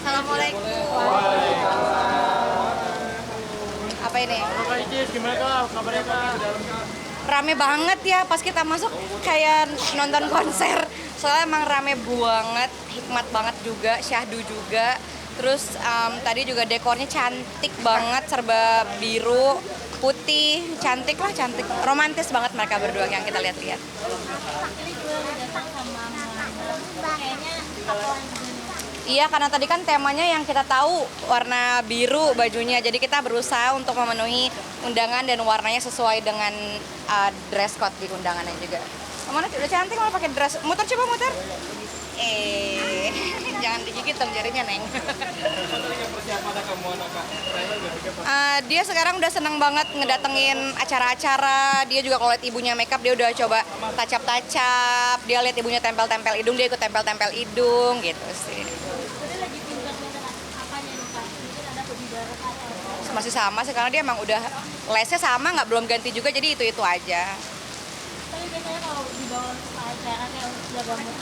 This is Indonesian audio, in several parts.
Assalamualaikum. Apa ini? Gimana kak kabarnya kak? Rame banget ya pas kita masuk kayak nonton konser. Soalnya emang rame banget, hikmat banget juga, syahdu juga. Terus tadi juga dekornya cantik banget, serba biru, putih, cantik lah, cantik. Romantis banget mereka berdua yang kita lihat-lihat. Iya, karena tadi kan temanya yang kita tahu warna biru bajunya, jadi kita berusaha untuk memenuhi undangan dan warnanya sesuai dengan dress code di undangannya juga. Mana udah cantik malah pakai dress. Muter coba muter. Jangan digigit dong jarinya, Neng. Dia sekarang udah seneng banget ngedatengin acara-acara. Dia juga kalau lihat ibunya makeup dia udah coba tacap-tacap. Dia lihat ibunya tempel-tempel hidung, dia ikut tempel-tempel hidung gitu sih. Masih sama sih karena dia emang udah lesnya sama, nggak belum ganti juga, jadi itu aja. Tapi biasanya kalau dibawa ke acara kayak jaga mood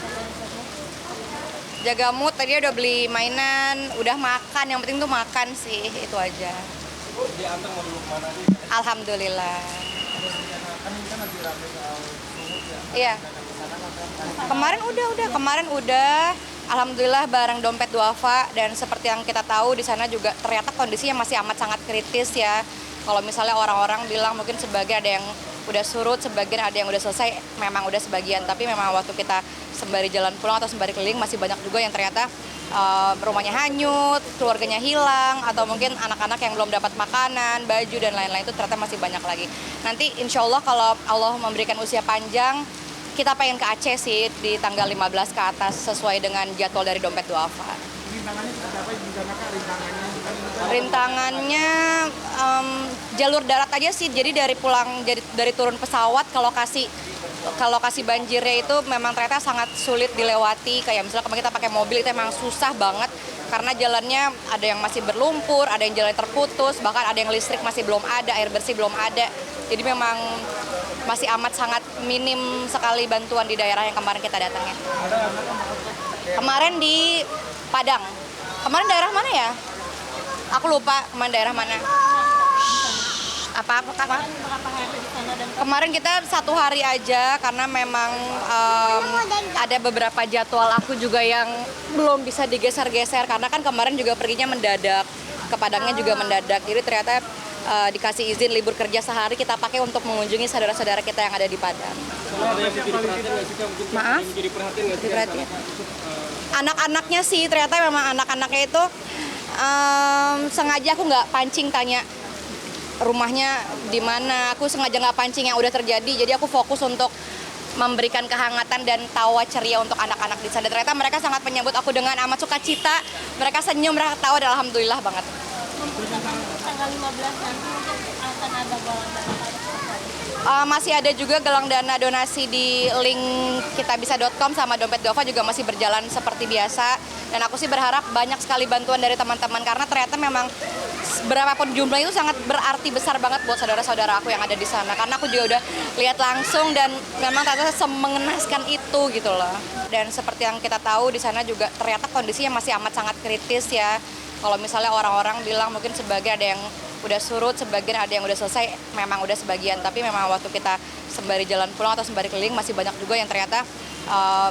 Jaga mood, tadi dia udah beli mainan, udah makan, yang penting tuh makan sih, itu aja. Diantar mau dulu kemana nih? Alhamdulillah. Kan ini kan lagi rame soal sumut ya. Iya. Kemarin udah. Alhamdulillah bareng dompet duafa, dan seperti yang kita tahu di sana juga ternyata kondisinya masih amat sangat kritis ya. Kalau misalnya orang-orang bilang mungkin sebagian ada yang udah surut, sebagian ada yang udah selesai, memang udah sebagian, tapi memang waktu kita sembari jalan pulang atau sembari keliling masih banyak juga yang ternyata rumahnya hanyut, keluarganya hilang, atau mungkin anak-anak yang belum dapat makanan, baju dan lain-lain, itu ternyata masih banyak lagi. Nanti insya Allah kalau Allah memberikan usia panjang, kita pengen ke Aceh sih di tanggal 15 ke atas sesuai dengan jadwal dari dompet duafa. Rintangannya seperti apa di sana kak? Rintangannya jalur darat aja sih, jadi dari turun pesawat ke lokasi banjirnya itu memang ternyata sangat sulit dilewati. Kayak misalnya kalau kita pakai mobil itu emang susah banget karena jalannya ada yang masih berlumpur, ada yang jalan terputus, bahkan ada yang listrik masih belum ada, air bersih belum ada. Jadi memang masih amat sangat minim sekali bantuan di daerah yang kemarin kita datangin. Kemarin di Padang. Kemarin daerah mana ya? Aku lupa kemarin daerah mana. Apa? berapa hari di sana dan Kemarin kita 1 hari aja karena memang ada beberapa jadwal aku juga yang belum bisa digeser-geser karena kan kemarin juga perginya mendadak, ke Padangnya juga mendadak. Jadi ternyata dikasih izin libur kerja sehari kita pakai untuk mengunjungi saudara-saudara kita yang ada di Padang. Ada yang jadi perhatian nggak sih kak? Mungkin Maaf? jadi perhatian nggak sih? Perhatian. Anak-anaknya sih ternyata memang anak-anaknya itu sengaja aku nggak pancing tanya rumahnya di mana. Aku sengaja nggak pancing yang udah terjadi. Jadi aku fokus untuk memberikan kehangatan dan tawa ceria untuk anak-anak di sana. Ternyata mereka sangat menyambut aku dengan amat sukacita. Mereka senyum, mereka tawa, dan alhamdulillah banget. tanggal 15 nanti mungkin akan ada galang dana. Masih ada juga galang dana donasi di link kitabisa.com sama dompet duafa juga masih berjalan seperti biasa. Dan aku sih berharap banyak sekali bantuan dari teman-teman karena ternyata memang berapapun jumlahnya itu sangat berarti besar banget buat saudara-saudara aku yang ada di sana. Karena aku juga udah lihat langsung dan memang ternyata semengenaskan itu gitu loh. Dan seperti yang kita tahu di sana juga ternyata kondisinya masih amat sangat kritis ya. Kalau misalnya orang-orang bilang mungkin sebagian ada yang udah surut, sebagian ada yang udah selesai, memang udah sebagian. Tapi memang waktu kita sembari jalan pulang atau sembari keliling masih banyak juga yang ternyata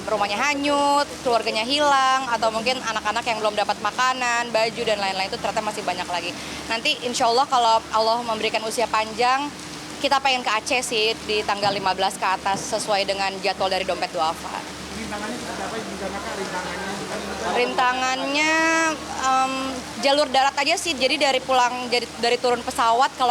rumahnya hanyut, keluarganya hilang, atau mungkin anak-anak yang belum dapat makanan, baju dan lain-lain, itu ternyata masih banyak lagi. Nanti insya Allah kalau Allah memberikan usia panjang, kita pengen ke Aceh sih di tanggal 15 ke atas sesuai dengan jadwal dari dompet duafa. Rintangannya seperti apa di sana kak? Rintangannya jalur darat aja sih, jadi dari turun pesawat ke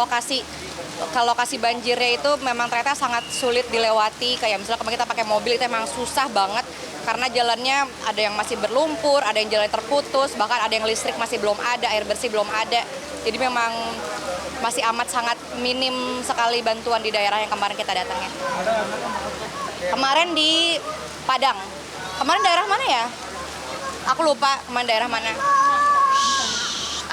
lokasi banjirnya itu memang ternyata sangat sulit dilewati. Kayak misalnya kalau kita pakai mobil itu emang susah banget karena jalannya ada yang masih berlumpur, ada yang jalan terputus, bahkan ada yang listrik masih belum ada, air bersih belum ada. Jadi memang masih amat sangat minim sekali bantuan di daerah yang kemarin kita datangin. Kemarin di Padang. Kemarin daerah mana ya? Aku lupa kemarin daerah mana.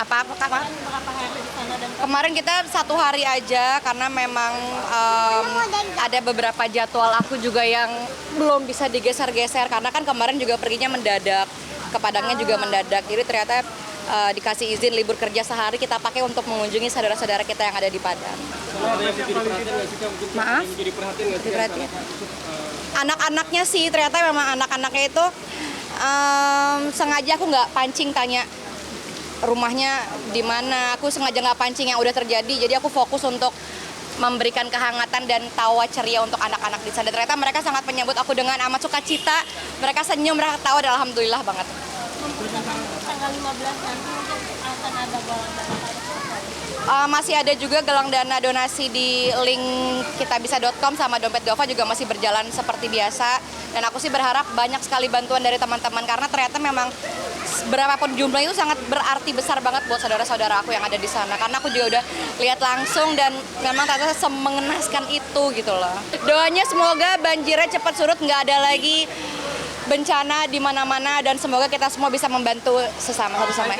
Apa Kak? Berapa hari di sana dan Kemarin kita 1 hari aja karena memang ada beberapa jadwal aku juga yang belum bisa digeser-geser karena kan kemarin juga perginya mendadak, ke Padangnya juga mendadak. Jadi ternyata dikasih izin libur kerja sehari kita pakai untuk mengunjungi saudara-saudara kita yang ada di Padang. Soalnya ada yang jadi perhatian nggak sih Kak? Mungkin Maaf? yang jadi perhatian nggak sih? Perhatian. Anak-anaknya sih ternyata memang anak-anaknya itu sengaja aku nggak pancing tanya rumahnya di mana. Aku sengaja nggak pancing yang udah terjadi. Jadi aku fokus untuk memberikan kehangatan dan tawa ceria untuk anak-anak di sana. Ternyata mereka sangat menyambut aku dengan amat sukacita. Mereka senyum, mereka tawa dan alhamdulillah banget. mempersiapkan tanggal 15 nanti mungkin akan ada galang dana itu. Masih ada juga galang dana donasi di link kitabisa.com sama Dompet Gova juga masih berjalan seperti biasa. Dan aku sih berharap banyak sekali bantuan dari teman-teman karena ternyata memang berapapun jumlah itu sangat berarti besar banget buat saudara-saudara aku yang ada di sana. Karena aku juga udah lihat langsung dan memang ternyata semengenaskan itu gitu loh. Doanya semoga banjirnya cepat surut, nggak ada lagi bencana di mana-mana dan semoga kita semua bisa membantu sesama satu sama lain.